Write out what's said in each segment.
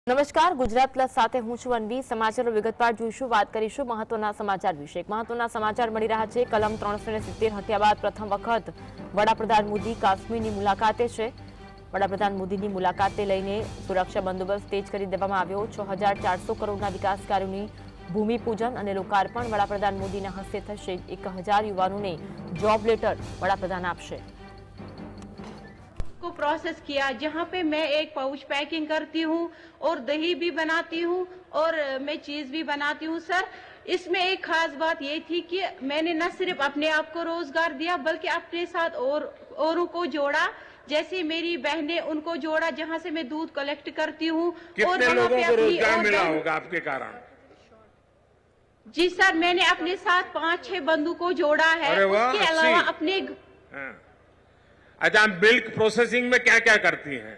નમસ્કાર, ગુજરાત પ્લસ સાથે હું છું અન્વી। સમાચારો વિગતવાર જોઈશું। વાત કરીશું મહત્વના સમાચાર વિશે। મહત્વના સમાચાર મળી રહ્યા છે। કલમ 370 હટ્યા બાદ પ્રથમ વખત વડાપ્રધાન મોદી કાશ્મીરની મુલાકાતે છે। વડાપ્રધાન મોદીની મુલાકાતે લઈને સુરક્ષા બંદોબસ્ત તેજ કરી દેવામાં આવ્યો। 6400 કરોડના વિકાસ કાર્યોની ભૂમિપૂજન અને લોકાર્પણ વડાપ્રધાન મોદીના હસ્તે થશે। 1000 યુવાનોને જોબ લેટર વડાપ્રધાન આપશે। को प्रोसेस किया, जहाँ पे मैं एक पाउच पैकिंग करती हूँ और दही भी बनाती हूँ और मैं चीज भी बनाती हूँ। सर, इसमें एक खास बात ये थी कि मैंने न सिर्फ अपने आप को रोजगार दिया बल्कि अपने साथ औरों को जोड़ा। जैसे मेरी बहनें, उनको जोड़ा जहाँ से मैं दूध कलेक्ट करती हूँ। कितने और लोगों को रोजगार मिला होगा आपके कारण? जी सर, मैंने अपने साथ 5-6 बंधु को जोड़ा है। उसके अलावा अपने अच्छा, मिल्क प्रोसेसिंग में क्या क्या करती हैं?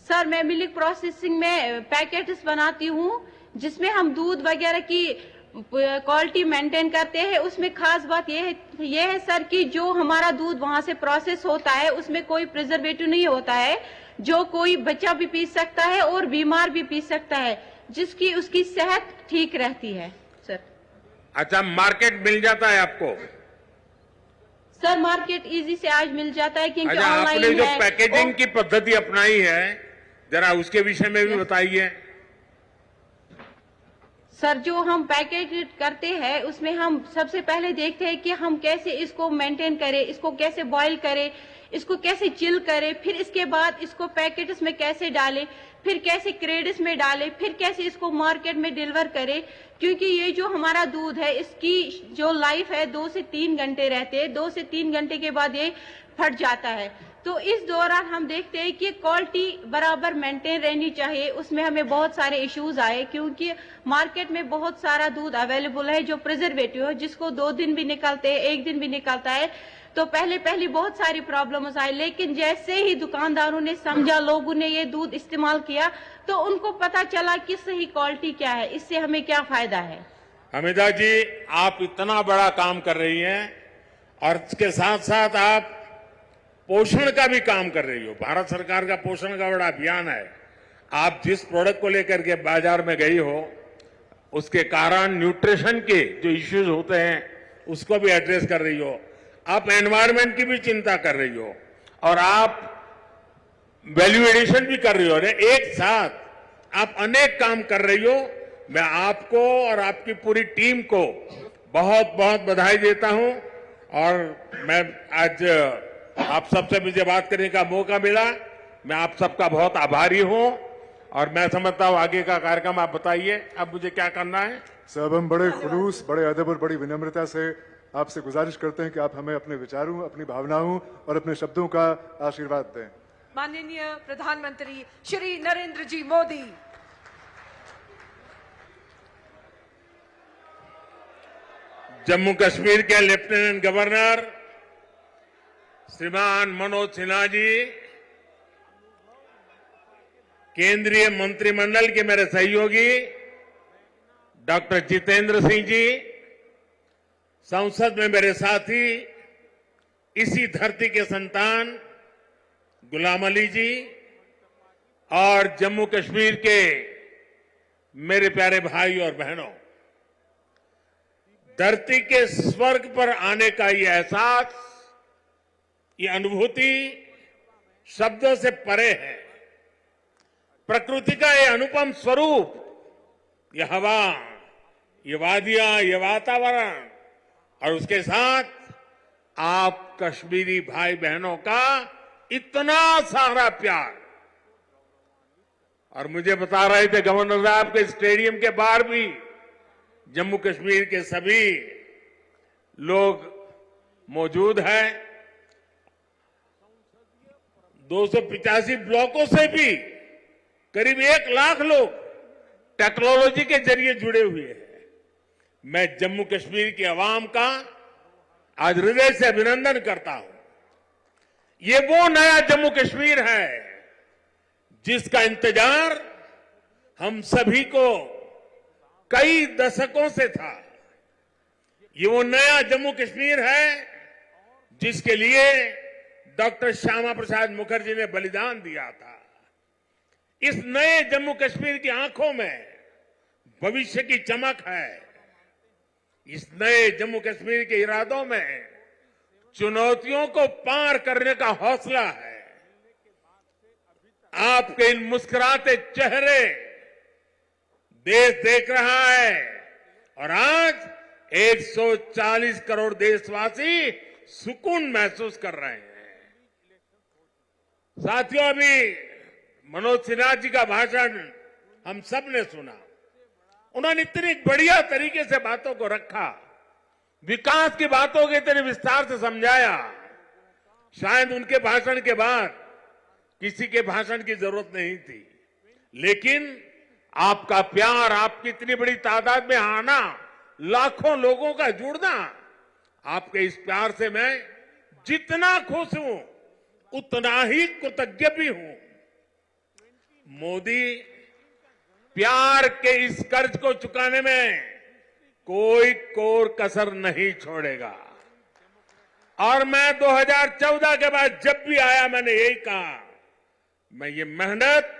सर, मैं मिल्क प्रोसेसिंग में पैकेट्स बनाती हूँ जिसमें हम दूध वगैरह की क्वालिटी मेंटेन करते हैं। उसमें खास बात ये है सर कि जो हमारा दूध वहां से प्रोसेस होता है उसमें कोई प्रिजर्वेटिव नहीं होता है, जो कोई बच्चा भी पी सकता है और बीमार भी पी सकता है, जिसकी उसकी सेहत ठीक रहती है। सर, अच्छा, मार्केट मिल जाता है आपको? सर, मार्केट इजी से आज मिल जाता है क्योंकि अच्छा, आपने ऑनलाइन जो है। पैकेजिंग की पद्धति अपनाई है, जरा उसके विषय में भी बताइए। सर, जो हम पैकेज करते हैं उसमें हम सबसे पहले देखते हैं कि हम कैसे इसको मेंटेन करें, इसको कैसे बॉईल करें, इसको कैसे चिल करें, फिर इसके बाद इसको पैकेट्स में कैसे डालें, फिर कैसे क्रेड्स में डालें, फिर कैसे इसको मार्केट में डिलीवर करें। क्योंकि ये जो हमारा दूध है इसकी जो लाइफ है 2 से 3 घंटे रहते हैं। 2 से 3 घंटे के बाद ये फट जाता है। तो इस दौरान हम देखते हैं कि क्वालिटी बराबर मेंटेन रहनी चाहिए। उसमें हमें बहुत सारे इश्यूज आए क्योंकि मार्केट में बहुत सारा दूध अवेलेबल है जो प्रिजर्वेटिव है, जिसको 2 दिन भी निकलते हैं, 1 दिन भी निकलता है। तो पहले बहुत सारी प्रॉब्लम्स आई, लेकिन जैसे ही दुकानदारों ने समझा, लोगों ने ये दूध इस्तेमाल किया, तो उनको पता चला कि सही क्वालिटी क्या है, इससे हमें क्या फायदा है। हमीदा जी, आप इतना बड़ा काम कर रही हैं और इसके साथ साथ आप पोषण का भी काम कर रही हो। भारत सरकार का पोषण का बड़ा अभियान है। आप जिस प्रोडक्ट को लेकर के बाजार में गई हो, उसके कारण न्यूट्रिशन के जो इश्यूज होते हैं उसको भी एड्रेस कर रही हो। आप एनवायरनमेंट की भी चिंता कर रही हो और आप वैल्यू एडिशन भी कर रही हो। एक साथ आप अनेक काम कर रही हो। मैं आपको और आपकी पूरी टीम को बहुत बहुत बधाई देता हूं। और मैं आज आप सबसे मुझे बात करने का मौका मिला, मैं आप सबका बहुत आभारी हूं। और मैं समझता हूं आगे का कार्यक्रम आप बताइए, अब मुझे क्या करना है। साहब, हम बड़े खुलूस, बड़े अदब और बड़ी विनम्रता से आपसे गुजारिश करते हैं कि आप हमें अपने विचारों, अपनी भावनाओं और अपने शब्दों का आशीर्वाद दें। माननीय प्रधानमंत्री श्री नरेंद्र जी मोदी। जम्मू कश्मीर के लेफ्टिनेंट गवर्नर श्रीमान मनोज सिन्हा जी, केंद्रीय मंत्रिमंडल के मेरे सहयोगी डॉक्टर जितेंद्र सिंह जी, संसद में मेरे साथी, इसी धरती के संतान गुलाम अली जी और जम्मू कश्मीर के मेरे प्यारे भाई और बहनों, धरती के स्वर्ग पर आने का ये एहसास, ये अनुभूति शब्दों से परे है। प्रकृति का ये अनुपम स्वरूप, ये हवा, ये वादियां, ये वातावरण और उसके साथ आप कश्मीरी भाई बहनों का इतना सारा प्यार। और मुझे बता रहे थे गवर्नर साहब के स्टेडियम के बाहर भी जम्मू कश्मीर के सभी लोग मौजूद हैं। 285 ब्लॉकों से भी करीब 1 लाख लोग टेक्नोलॉजी के जरिए जुड़े हुए हैं। मैं जम्मू कश्मीर की आवाम का आज हृदय से अभिनंदन करता हूं। ये वो नया जम्मू कश्मीर है जिसका इंतजार हम सभी को कई दशकों से था। ये वो नया जम्मू कश्मीर है जिसके लिए डॉक्टर श्यामा प्रसाद मुखर्जी ने बलिदान दिया था। इस नए जम्मू कश्मीर की आंखों में भविष्य की चमक है। इस नए जम्मू कश्मीर के इरादों में चुनौतियों को पार करने का हौसला है। आपके इन मुस्कुराते चेहरे देश देख रहा है और आज 140 करोड़ देशवासी सुकून महसूस कर रहे हैं। साथियों, अभी मनोज सिन्हा जी का भाषण हम सब ने सुना। उन्होंने इतनी बढ़िया तरीके से बातों को रखा, विकास की बातों को इतने विस्तार से समझाया। शायद उनके भाषण के बाद किसी के भाषण की जरूरत नहीं थी, लेकिन आपका प्यार, आपकी इतनी बड़ी तादाद में आना, लाखों लोगों का जुड़ना, आपके इस प्यार से मैं जितना खुश हूं उतना ही कृतज्ञ भी हूं। मोदी प्यार के इस कर्ज को चुकाने में कोई कोर कसर नहीं छोड़ेगा। और मैं 2014 के बाद जब भी आया मैंने यही कहा, मैं ये मेहनत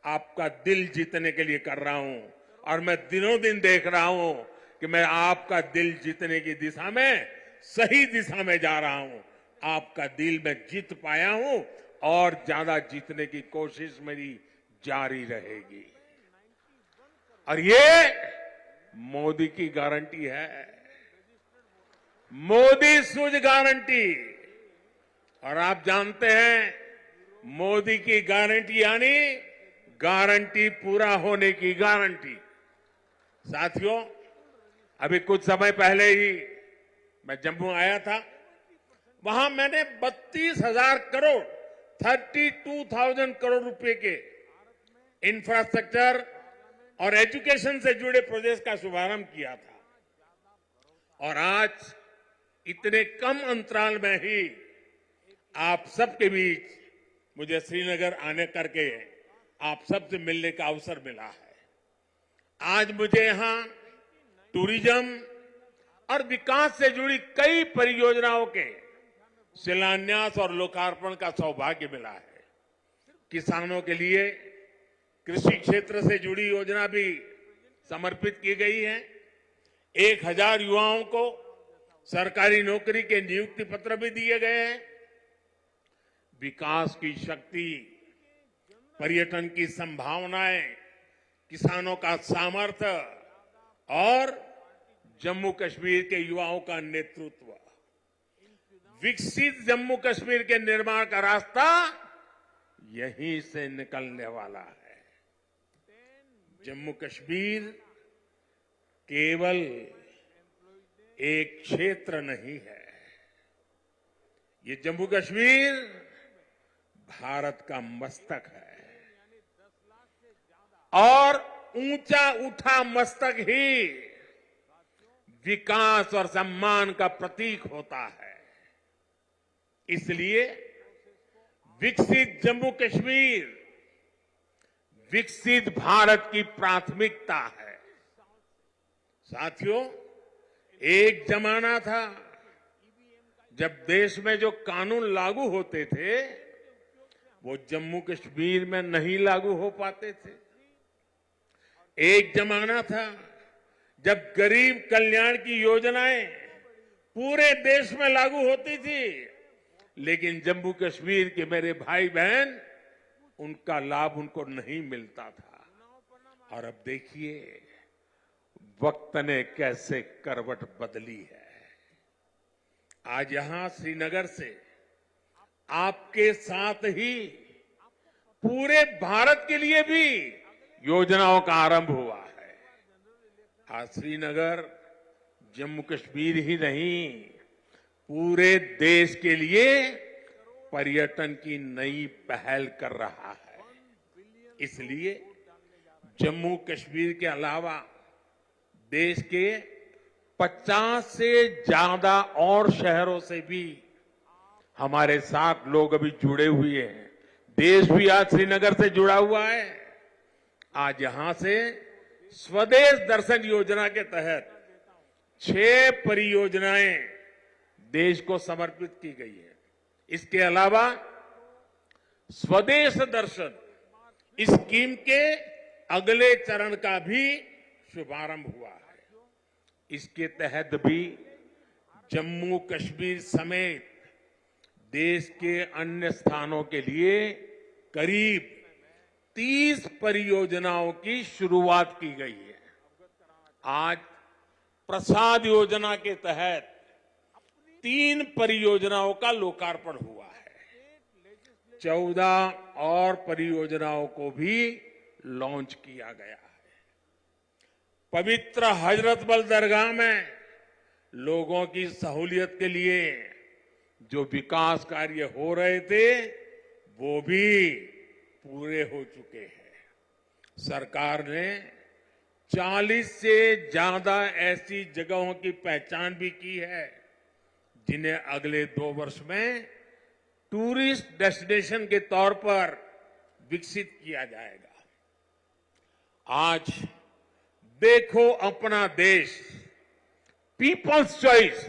आपका दिल जीतने के लिए कर रहा हूं और मैं दिनों दिन देख रहा हूं कि मैं आपका दिल जीतने की दिशा में सही दिशा में जा रहा हूं। आपका दिल मैं जीत पाया हूं और ज्यादा जीतने की कोशिश मेरी जारी रहेगी। और ये मोदी की गारंटी है, मोदी सूझ गारंटी। और आप जानते हैं मोदी की गारंटी यानी गारंटी पूरा होने की गारंटी। साथियों, अभी कुछ समय पहले ही मैं जम्मू आया था। वहां मैंने 32,000 करोड़ 32,000 करोड़ रुपए के इंफ्रास्ट्रक्चर और एजुकेशन से जुड़े प्रोजेक्ट का शुभारंभ किया था। और आज इतने कम अंतराल में ही आप सबके बीच मुझे श्रीनगर आने करके आप सबसे मिलने का अवसर मिला है। आज मुझे यहां टूरिज्म और विकास से जुड़ी कई परियोजनाओं के शिलान्यास और लोकार्पण का सौभाग्य मिला है। किसानों के लिए कृषि क्षेत्र से जुड़ी योजना भी समर्पित की गई है। 1000 युवाओं को सरकारी नौकरी के नियुक्ति पत्र भी दिए गए हैं। विकास की शक्ति, पर्यटन की संभावनाएं, किसानों का सामर्थ्य और जम्मू कश्मीर के युवाओं का नेतृत्व, विकसित जम्मू कश्मीर के निर्माण का रास्ता यहीं से निकलने वाला है। जम्मू कश्मीर केवल एक क्षेत्र नहीं है, ये जम्मू कश्मीर भारत का मस्तक है। और ऊंचा उठा मस्तक ही विकास और सम्मान का प्रतीक होता है। इसलिए विकसित जम्मू कश्मीर विकसित भारत की प्राथमिकता है। साथियों, एक जमाना था जब देश में जो कानून लागू होते थे वो जम्मू कश्मीर में नहीं लागू हो पाते थे। एक जमाना था जब गरीब कल्याण की योजनाएं पूरे देश में लागू होती थी, लेकिन जम्मू कश्मीर के मेरे भाई बहन उनका लाभ उनको नहीं मिलता था। और अब देखिए वक्त ने कैसे करवट बदली है। आज यहां श्रीनगर से आपके साथ ही पूरे भारत के लिए भी योजनाओं का आरंभ हुआ है। आज श्रीनगर जम्मू कश्मीर ही नहीं, पूरे देश के लिए पर्यटन की नई पहल कर रहा है। इसलिए जम्मू कश्मीर के अलावा देश के 50 से ज्यादा और शहरों से भी हमारे साथ लोग अभी जुड़े हुए हैं। देश भी आज श्रीनगर से जुड़ा हुआ है। आज यहां से स्वदेश दर्शन योजना के तहत 6 परियोजनाएं देश को समर्पित की गई है। इसके अलावा स्वदेश दर्शन इस स्कीम के अगले चरण का भी शुभारंभ हुआ है। इसके तहत भी जम्मू कश्मीर समेत देश के अन्य स्थानों के लिए करीब 30 परियोजनाओं की शुरुआत की गई है। आज प्रसाद योजना के तहत 3 परियोजनाओं का लोकार्पण हुआ है। 14 और परियोजनाओं को भी लॉन्च किया गया है। पवित्र हजरतबल दरगाह में लोगों की सहूलियत के लिए जो विकास कार्य हो रहे थे वो भी पूरे हो चुके हैं। सरकार ने 40 से ज्यादा ऐसी जगहों की पहचान भी की है जिन्हें अगले 2 वर्ष में टूरिस्ट डेस्टिनेशन के तौर पर विकसित किया जाएगा। आज देखो अपना देश पीपल्स चॉइस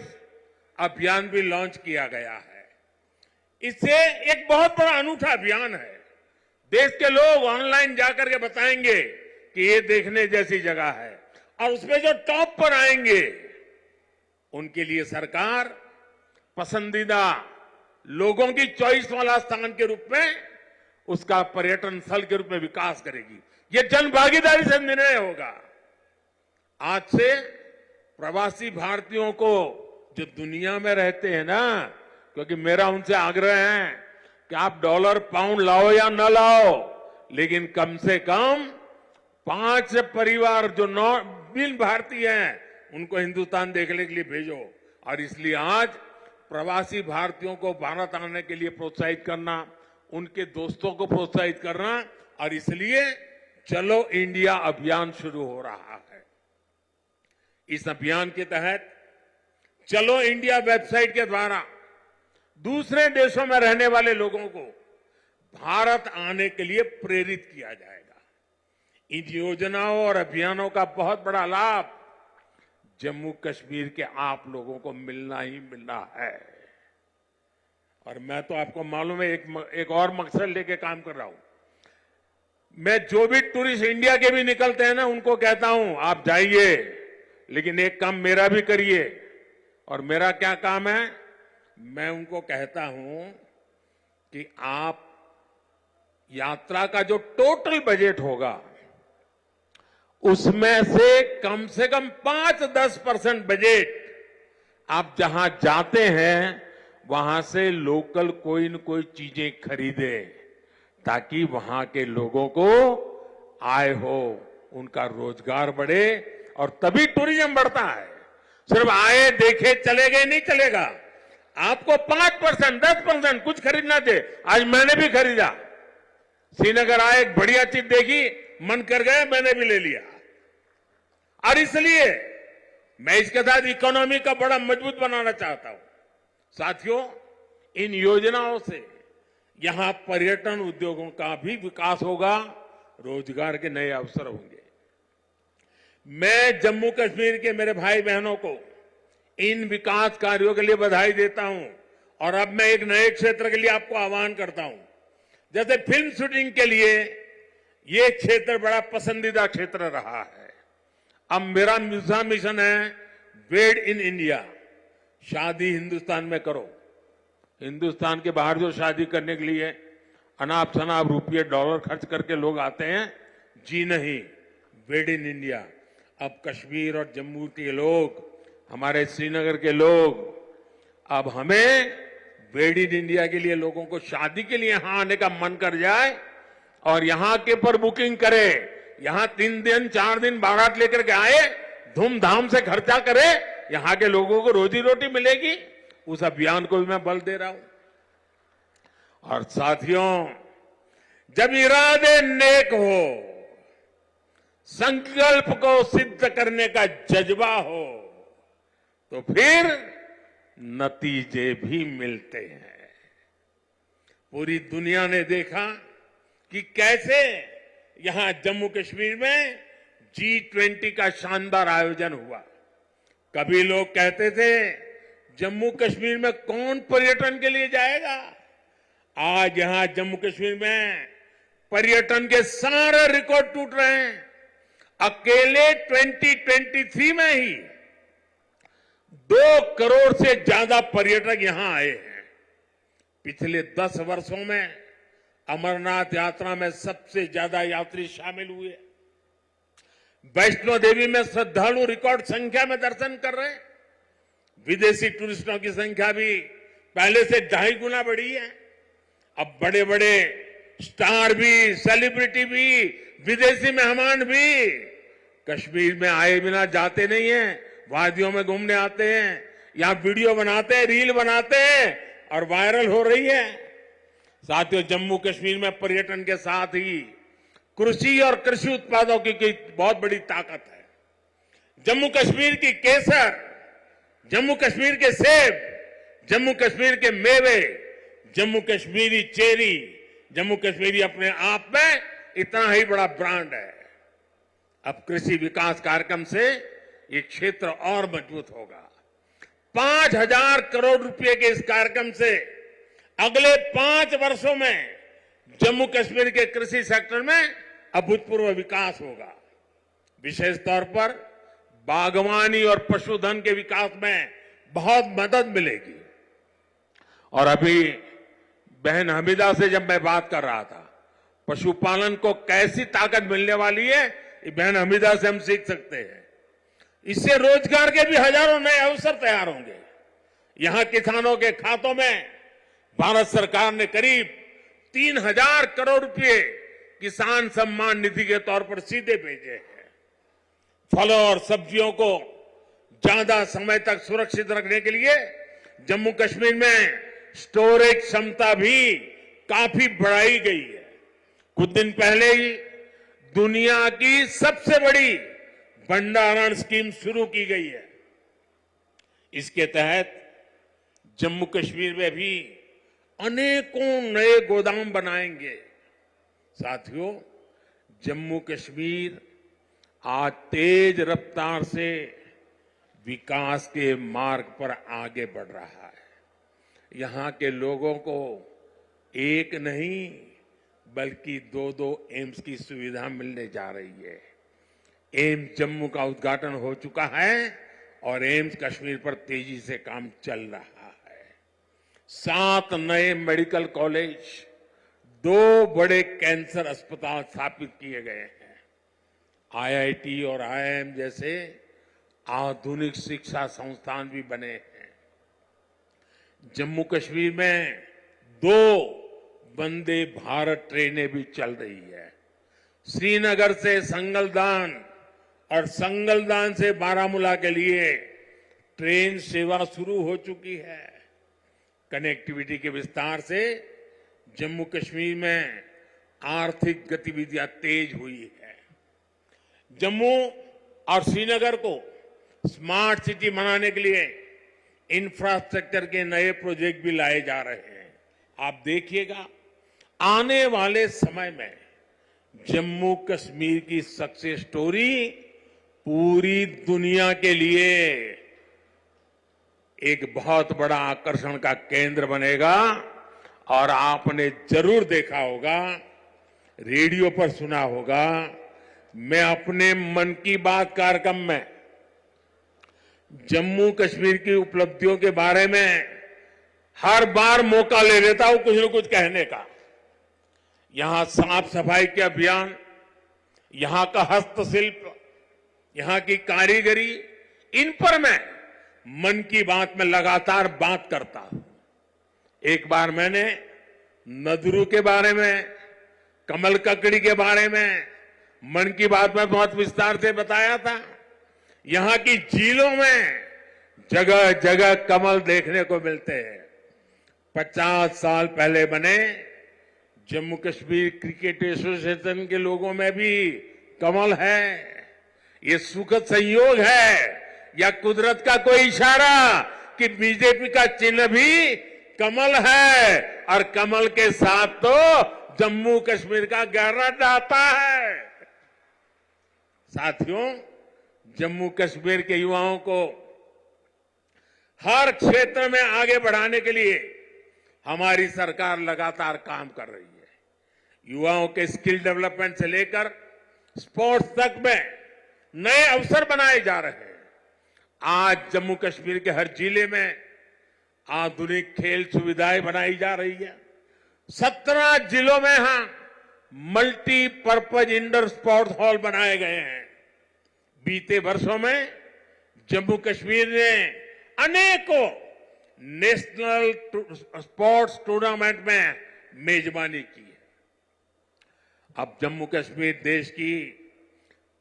अभियान भी लॉन्च किया गया है। इससे एक बहुत बड़ा अनूठा अभियान है। देश के लोग ऑनलाइन जाकर के बताएंगे कि ये देखने जैसी जगह है, और उसमें जो टॉप पर आएंगे उनके लिए सरकार पसंदीदा लोगों की चॉइस वाला स्थान के रूप में उसका पर्यटन स्थल के रूप में विकास करेगी। ये जन भागीदारी से निर्णय होगा। आज से प्रवासी भारतीयों को जो दुनिया में रहते हैं ना, क्योंकि मेरा उनसे आग्रह है कि आप डॉलर पाउंड लाओ या न लाओ, लेकिन कम से कम 5 परिवार जो बिन भारतीय हैं उनको हिंदुस्तान देखने के लिए भेजो। और इसलिए आज प्रवासी भारतीयों को भारत आने के लिए प्रोत्साहित करना, उनके दोस्तों को प्रोत्साहित करना, और इसलिए चलो इंडिया अभियान शुरू हो रहा है। इस अभियान के तहत चलो इंडिया वेबसाइट के द्वारा दूसरे देशों में रहने वाले लोगों को भारत आने के लिए प्रेरित किया जाएगा। इन योजनाओं और अभियानों का बहुत बड़ा लाभ जम्मू कश्मीर के आप लोगों को मिलना ही मिलना है। और मैं तो आपको मालूम है एक और मकसद लेके काम कर रहा हूं। मैं जो भी टूरिस्ट इंडिया के भी निकलते हैं ना, उनको कहता हूं आप जाइए, लेकिन एक काम मेरा भी करिए। और मेरा क्या काम है? मैं उनको कहता हूं कि आप यात्रा का जो टोटल बजट होगा उसमें से कम 5-10% बजट आप जहां जाते हैं वहां से लोकल कोई न कोई चीजें खरीदे, ताकि वहां के लोगों को आय हो, उनका रोजगार बढ़े, और तभी टूरिज्म बढ़ता है। सिर्फ आए देखे चले गए नहीं चलेगा। आपको 5%, 10% कुछ खरीदना चाहिए। आज मैंने भी खरीदा। श्रीनगर आए, एक बढ़िया चीज देखी, मन कर गया, मैंने भी ले लिया। और इसलिए मैं इसके साथ इकोनॉमी का बड़ा मजबूत बनाना चाहता हूं। साथियों, इन योजनाओं से यहां पर्यटन उद्योगों का भी विकास होगा, रोजगार के नए अवसर होंगे। मैं जम्मू कश्मीर के मेरे भाई बहनों को इन विकास कार्यों के लिए बधाई देता हूं। और अब मैं एक नए क्षेत्र के लिए आपको आह्वान करता हूं। जैसे फिल्म शूटिंग के लिए ये क्षेत्र बड़ा पसंदीदा क्षेत्र रहा है। अब मेरा दूसरा मिशन है वेड इन इंडिया। शादी हिंदुस्तान में करो। हिंदुस्तान के बाहर जो शादी करने के लिए अनाप शनाप रुपये डॉलर खर्च करके लोग आते हैं, जी नहीं, वेड इन इंडिया। अब कश्मीर और जम्मू के लोग, हमारे श्रीनगर के लोग, अब हमें वेड इन इंडिया के लिए लोगों को शादी के लिए यहां आने का मन कर जाए और यहां के पर बुकिंग करे, यहां 3 दिन 4 दिन बारात लेकर के आए, धूमधाम से खर्चा करे, यहां के लोगों को रोजी रोटी मिलेगी। उस अभियान को भी मैं बल दे रहा हूं। और साथियों, जब इरादे नेक हो, संकल्प को सिद्ध करने का जज्बा हो, तो फिर नतीजे भी मिलते हैं। पूरी दुनिया ने देखा कि कैसे यहां जम्मू कश्मीर में G20 का शानदार आयोजन हुआ। कभी लोग कहते थे जम्मू कश्मीर में कौन पर्यटन के लिए जाएगा। आज यहां जम्मू कश्मीर में पर्यटन के सारे रिकॉर्ड टूट रहे हैं। अकेले 2023 में ही 2 करोड़ से ज्यादा पर्यटक यहां आए हैं। पिछले 10 वर्षों में अमरनाथ यात्रा में सबसे ज्यादा यात्री शामिल हुए। वैष्णो देवी में श्रद्धालु रिकॉर्ड संख्या में दर्शन कर रहे हैं। विदेशी टूरिस्टों की संख्या भी पहले से 2.5 गुना बढ़ी है। अब बड़े बड़े स्टार भी, सेलिब्रिटी भी, विदेशी मेहमान भी कश्मीर में आए बिना जाते नहीं हैं। वादियों में घूमने आते हैं, यहां वीडियो बनाते हैं, रील बनाते हैं और वायरल हो रही है। साथियों, जम्मू कश्मीर में पर्यटन के साथ ही कृषि और कृषि उत्पादों की बहुत बड़ी ताकत है। जम्मू कश्मीर की केसर, जम्मू कश्मीर के सेब, जम्मू कश्मीर के मेवे, जम्मू कश्मीरी चेरी, जम्मू कश्मीरी अपने आप में इतना ही बड़ा ब्रांड है। अब कृषि विकास कार्यक्रम से ये क्षेत्र और मजबूत होगा। 5,000 करोड़ रुपए के इस कार्यक्रम से अगले 5 वर्षों में जम्मू कश्मीर के कृषि सेक्टर में अभूतपूर्व विकास होगा। विशेष तौर पर बागवानी और पशुधन के विकास में बहुत मदद मिलेगी। और अभी बहन हमीदा से जब मैं बात कर रहा था, पशुपालन को कैसी ताकत मिलने वाली है, ये बहन हमीदा से हम सीख सकते हैं। इससे रोजगार के भी हजारों नए अवसर तैयार होंगे। यहां किसानों के खातों में भारत सरकार ने करीब 3,000 करोड़ रुपए किसान सम्मान निधि के तौर पर सीधे भेजे हैं। फलों और सब्जियों को ज्यादा समय तक सुरक्षित रखने के लिए जम्मू कश्मीर में स्टोरेज क्षमता भी काफी बढ़ाई गई है। कुछ दिन पहले ही दुनिया की सबसे बड़ी भंडारण स्कीम शुरू की गई है। इसके तहत जम्मू कश्मीर में भी अनेकों नए गोदाम बनाएंगे। साथियों, जम्मू कश्मीर आज तेज रफ्तार से विकास के मार्ग पर आगे बढ़ रहा है। यहां के लोगों को एक नहीं बल्कि 2-2 एम्स की सुविधा मिलने जा रही है। एम्स जम्मू का उद्घाटन हो चुका है और एम्स कश्मीर पर तेजी से काम चल रहा है। 7 नए मेडिकल कॉलेज, 2 बड़े कैंसर अस्पताल स्थापित किए गए हैं। आईआईटी और आईआईएम जैसे आधुनिक शिक्षा संस्थान भी बने हैं। जम्मू कश्मीर में 2 वंदे भारत ट्रेनें भी चल रही है। श्रीनगर से संगलदान और संगलदान से बारामूला के लिए ट्रेन सेवा शुरू हो चुकी है। कनेक्टिविटी के विस्तार से जम्मू कश्मीर में आर्थिक गतिविधियां तेज हुई है। जम्मू और श्रीनगर को स्मार्ट सिटी बनाने के लिए इंफ्रास्ट्रक्चर के नए प्रोजेक्ट भी लाए जा रहे हैं। आप देखिएगा, आने वाले समय में जम्मू कश्मीर की सक्सेस स्टोरी पूरी दुनिया के लिए एक बहुत बड़ा आकर्षण का केंद्र बनेगा। और आपने जरूर देखा होगा, रेडियो पर सुना होगा, मैं अपने मन की बात कार्यक्रम में जम्मू कश्मीर की उपलब्धियों के बारे में हर बार मौका ले लेता हूं कुछ न कुछ कहने का। यहां साफ सफाई के अभियान, यहां का हस्तशिल्प, यहां की कारीगरी, इन पर मैं मन की बात में लगातार बात करता हूं। एक बार मैंने नदरू के बारे में, कमल ककड़ी के बारे में मन की बात में बहुत विस्तार से बताया था। यहां की झीलों में जगह जगह कमल देखने को मिलते हैं। 50 साल पहले बने जम्मू कश्मीर क्रिकेट एसोसिएशन के लोगों में भी कमल है। ये सुखद संयोग है या कुदरत का कोई इशारा कि बीजेपी का चिन्ह भी कमल है और कमल के साथ तो जम्मू कश्मीर का गहरा नाता है। साथियों, जम्मू कश्मीर के युवाओं को हर क्षेत्र में आगे बढ़ाने के लिए हमारी सरकार लगातार काम कर रही है। युवाओं के स्किल डेवलपमेंट से लेकर स्पोर्ट्स तक में नए अवसर बनाए जा रहे हैं। आज जम्मू कश्मीर के हर जिले में आधुनिक खेल सुविधाएं बनाई जा रही है। 17 जिलों में मल्टीपर्पज इंडोर स्पोर्ट्स हॉल बनाए गए हैं। बीते वर्षों में जम्मू कश्मीर ने अनेकों नेशनल स्पोर्ट्स टूर्नामेंट में मेजबानी की है। अब जम्मू कश्मीर देश की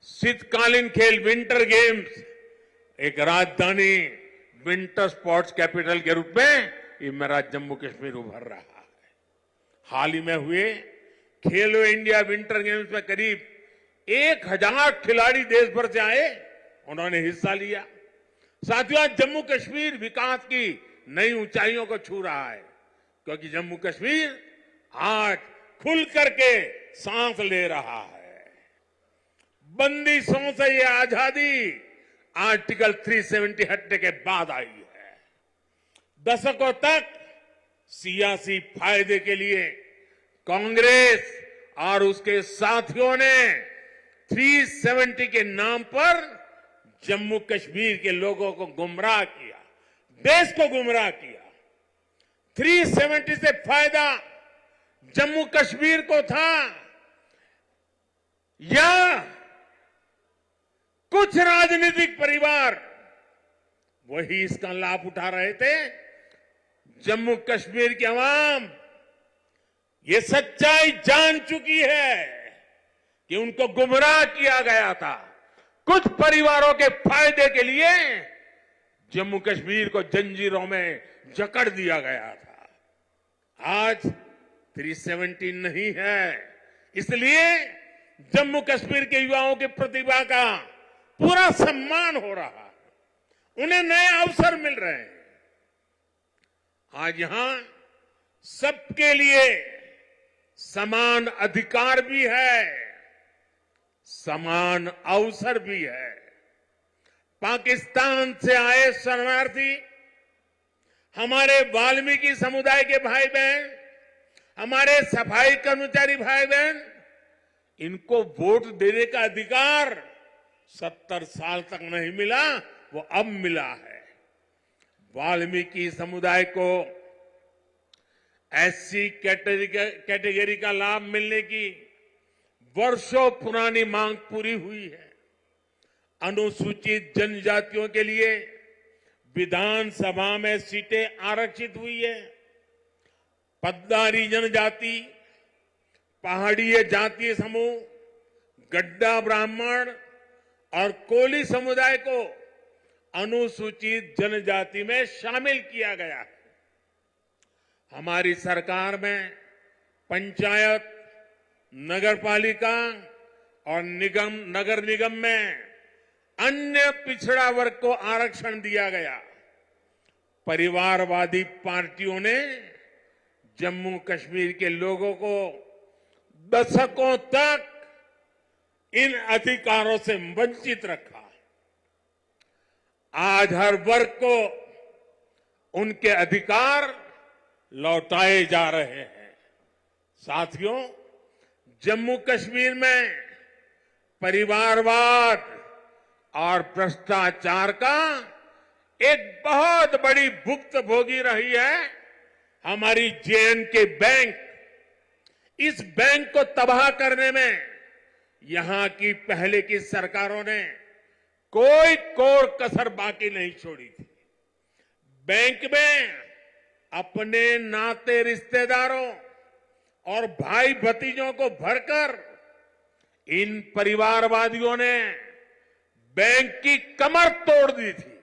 शीतकालीन खेल विंटर गेम्स एक राजधानी विंटर स्पोर्ट्स कैपिटल के रूप में ये मेरा जम्मू कश्मीर उभर रहा है। हाल ही में हुए खेलो इंडिया विंटर गेम्स में करीब 1000 खिलाड़ी देश भर से आए, उन्होंने हिस्सा लिया। साथियों, आज जम्मू कश्मीर विकास की नई ऊंचाइयों को छू रहा है, क्योंकि जम्मू कश्मीर आज खुल करके सांस ले रहा है। बंदिशों से ये आजादी आर्टिकल 370 हटने के बाद आई है। दशकों तक सियासी फायदे के लिए कांग्रेस और उसके साथियों ने 370 के नाम पर जम्मू कश्मीर के लोगों को गुमराह किया, देश को गुमराह किया। 370 से फायदा जम्मू कश्मीर को था या कुछ राजनीतिक परिवार वही इसका लाभ उठा रहे थे? जम्मू कश्मीर की आवाम ये सच्चाई जान चुकी है कि उनको गुमराह किया गया था। कुछ परिवारों के फायदे के लिए जम्मू कश्मीर को जंजीरों में जकड़ दिया गया था। आज 370 नहीं है, इसलिए जम्मू कश्मीर के युवाओं की प्रतिभा का पूरा सम्मान हो रहा है, उन्हें नए अवसर मिल रहे हैं। आज यहां सबके लिए समान अधिकार भी है, समान अवसर भी है। पाकिस्तान से आए शरणार्थी, हमारे वाल्मीकि समुदाय के भाई बहन, हमारे सफाई कर्मचारी भाई बहन, इनको वोट देने का अधिकार 70 साल तक नहीं मिला, वो अब मिला है। वाल्मीकि समुदाय को एससी कैटेगरी का लाभ मिलने की वर्षों पुरानी मांग पूरी हुई है। अनुसूचित जनजातियों के लिए विधानसभा में सीटें आरक्षित हुई है। पद्दारी जनजाति, पहाड़ीय जातीय समूह, गड्ढा ब्राह्मण और कोली समुदाय को अनुसूचित जनजाति में शामिल किया गया है। हमारी सरकार में पंचायत, नगरपालिका और नगर निगम में अन्य पिछड़ा वर्ग को आरक्षण दिया गया। परिवारवादी पार्टियों ने जम्मू कश्मीर के लोगों को दशकों तक इन अधिकारों से वंचित रखा। आज हर वर्ग को उनके अधिकार लौटाए जा रहे हैं। साथियों, जम्मू कश्मीर में परिवारवाद और भ्रष्टाचार का एक बहुत बड़ी भुक्तभोगी रही है हमारी जे.एंड.के बैंक। इस बैंक को तबाह करने में यहां की पहले की सरकारों ने कोई कोर कसर बाकी नहीं छोड़ी थी। बैंक में अपने नाते रिश्तेदारों और भाई भतीजों को भरकर इन परिवारवादियों ने बैंक की कमर तोड़ दी थी।